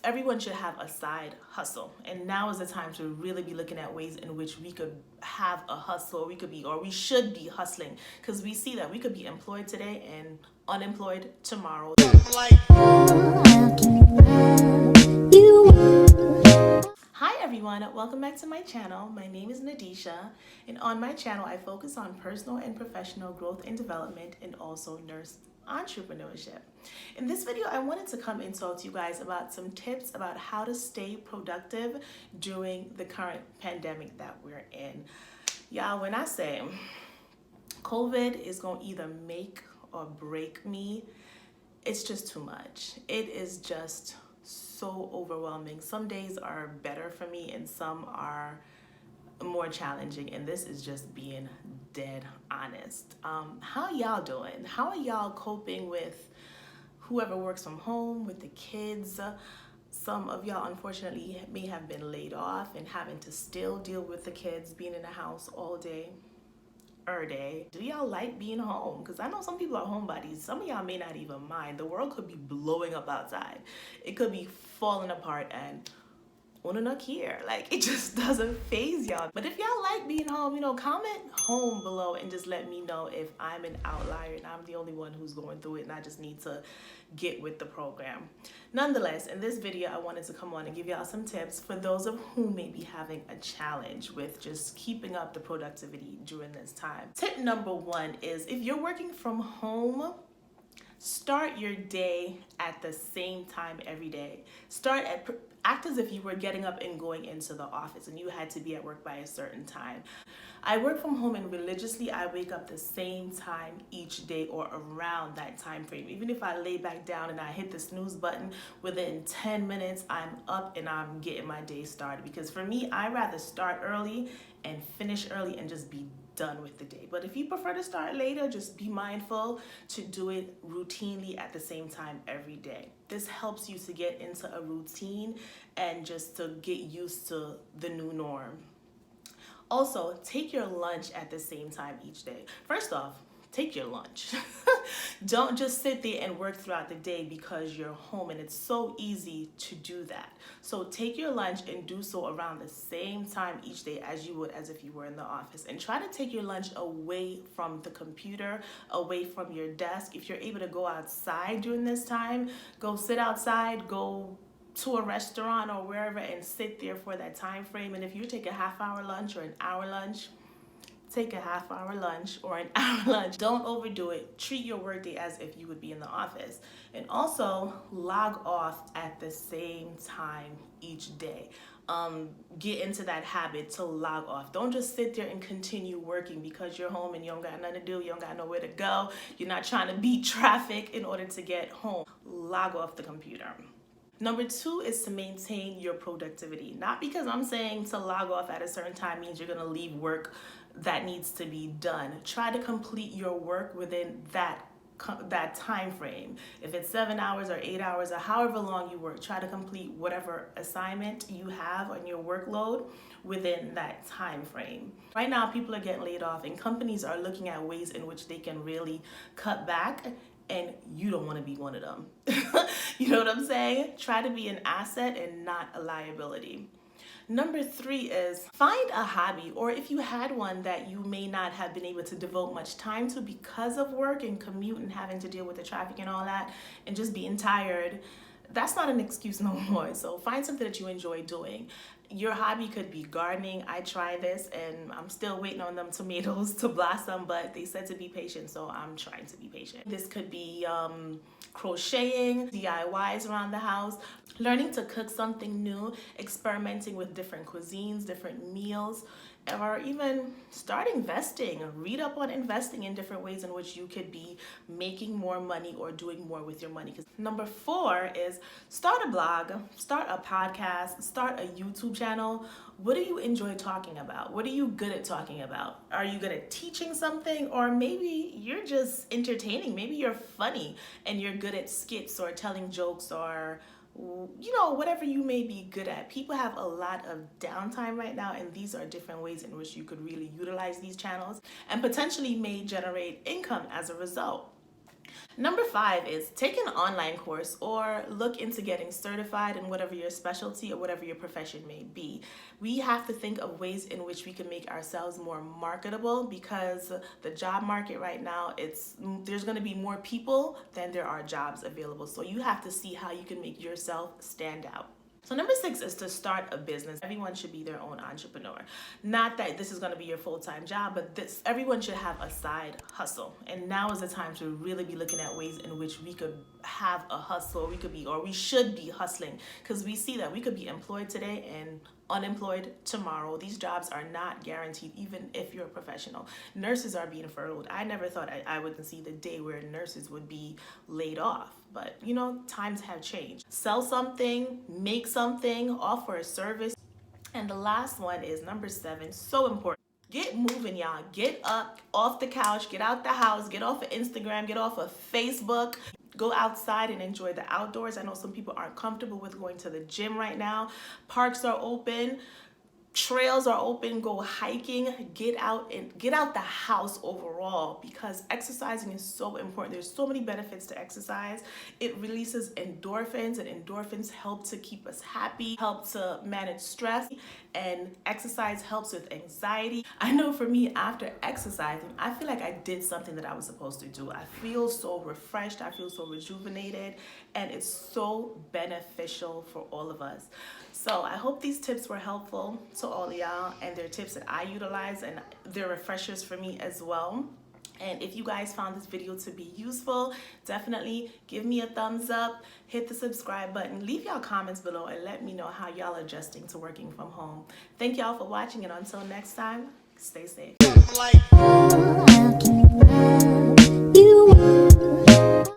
Everyone should have a side hustle, and now is the time to really be looking at ways in which we could have a hustle. We should be hustling, because we see that we could be employed today and unemployed tomorrow. Hi everyone, welcome back to my channel. My name is Nadisha, and on my channel I focus on personal and professional growth and development, and also nurse entrepreneurship. In this video, I wanted to come and talk to you guys about some tips about how to stay productive during the current pandemic that we're in. Y'all, when I say COVID is going to either make or break me, it's just too much. It is just so overwhelming. Some days are better for me and some are more challenging, and this is just being dead honest. How y'all doing? How are y'all coping with whoever works from home, with the kids? Some of y'all unfortunately may have been laid off and having to still deal with the kids being in the house all day. Day. Do y'all like being home? Because I know some people are homebodies. Some of y'all may not even mind. The world could be blowing up outside. It could be falling apart and not here. Like, it just doesn't phase y'all. But if y'all like being home, comment home below and just let me know if I'm an outlier and I'm the only one who's going through it and I just need to get with the program. Nonetheless, in this video, I wanted to come on and give y'all some tips for those of whom may be having a challenge with just keeping up the productivity during this time. Tip number one is, if you're working from home, start your day at the same time every day. Act as if you were getting up and going into the office and you had to be at work by a certain time. I work from home, and religiously I wake up the same time each day or around that time frame. Even if I lay back down and I hit the snooze button, within 10 minutes I'm up and I'm getting my day started. Because for me, I rather start early and finish early and just be done with the day. But if you prefer to start later, just be mindful to do it routinely at the same time every day. This helps you to get into a routine and just to get used to the new norm. Also, take your lunch at the same time each day. First off, take your lunch. Don't just sit there and work throughout the day because you're home, and it's so easy to do that. So take your lunch and do so around the same time each day as you would as if you were in the office. And try to take your lunch away from the computer, away from your desk. If you're able to go outside during this time, go sit outside, go to a restaurant or wherever and sit there for that time frame. And if you take a half-hour lunch or an hour lunch, take a half-hour lunch or an hour lunch. Don't overdo it. Treat your workday as if you would be in the office. And also log off at the same time each day. Get into that habit to log off. Don't just sit there and continue working because you're home and you don't got nothing to do, you don't got nowhere to go, you're not trying to beat traffic in order to get home. Log off the computer. Number two is to maintain your productivity. Not because I'm saying to log off at a certain time means you're gonna leave work that needs to be done. Try to complete your work within that time frame. If it's 7 hours or 8 hours or however long you work, try to complete whatever assignment you have on your workload within that time frame. Right now, people are getting laid off and companies are looking at ways in which they can really cut back, and you don't want to be one of them. You know what I'm saying? Try to be an asset and not a liability. Number three is find a hobby, or if you had one that you may not have been able to devote much time to because of work and commute and having to deal with the traffic and all that, and just being tired. That's not an excuse no more. So find something that you enjoy doing. Your hobby could be gardening. I tried this and I'm still waiting on them tomatoes to blossom, but they said to be patient, so I'm trying to be patient. This could be crocheting, DIYs around the house, learning to cook something new, experimenting with different cuisines, different meals, or even start investing. Read up on investing in different ways in which you could be making more money or doing more with your money. Number four is start a blog, start a podcast, start a YouTube channel. What do you enjoy talking about? What are you good at talking about? Are you good at teaching something? Or maybe you're just entertaining. Maybe you're funny and you're good at skits or telling jokes or whatever you may be good at. People have a lot of downtime right now, and these are different ways in which you could really utilize these channels and potentially may generate income as a result. Number 5 is take an online course or look into getting certified in whatever your specialty or whatever your profession may be. We have to think of ways in which we can make ourselves more marketable, because the job market right now, there's going to be more people than there are jobs available. So you have to see how you can make yourself stand out. So number 6 is to start a business. Everyone should be their own entrepreneur. Not that this is going to be your full-time job, but everyone should have a side hustle. And now is the time to really be looking at ways in which we could have a hustle. We should be hustling, because we see that we could be employed today and unemployed tomorrow. These jobs are not guaranteed, even if you're a professional. Nurses are being furloughed. I never thought I would see the day where nurses would be laid off. But times have changed. Sell something, make something, offer a service. And the last one is number 7, so important. Get moving, y'all. Get up off the couch, get out the house, get off of Instagram, get off of Facebook. Go outside and enjoy the outdoors. I know some people aren't comfortable with going to the gym right now. Parks are open. Trails are open. Go hiking. Get out the house overall, because exercising is so important. There's so many benefits to exercise. It releases endorphins, and endorphins help to keep us happy, help to manage stress, and exercise helps with anxiety. I know for me, after exercising, I feel like I did something that I was supposed to do. I feel so refreshed. I feel so rejuvenated, and it's so beneficial for all of us. So I hope these tips were helpful to all of y'all, and they're tips that I utilize, and they're refreshers for me as well. And if you guys found this video to be useful, definitely give me a thumbs up, hit the subscribe button, leave y'all comments below, and let me know how y'all are adjusting to working from home. Thank y'all for watching, and until next time, stay safe.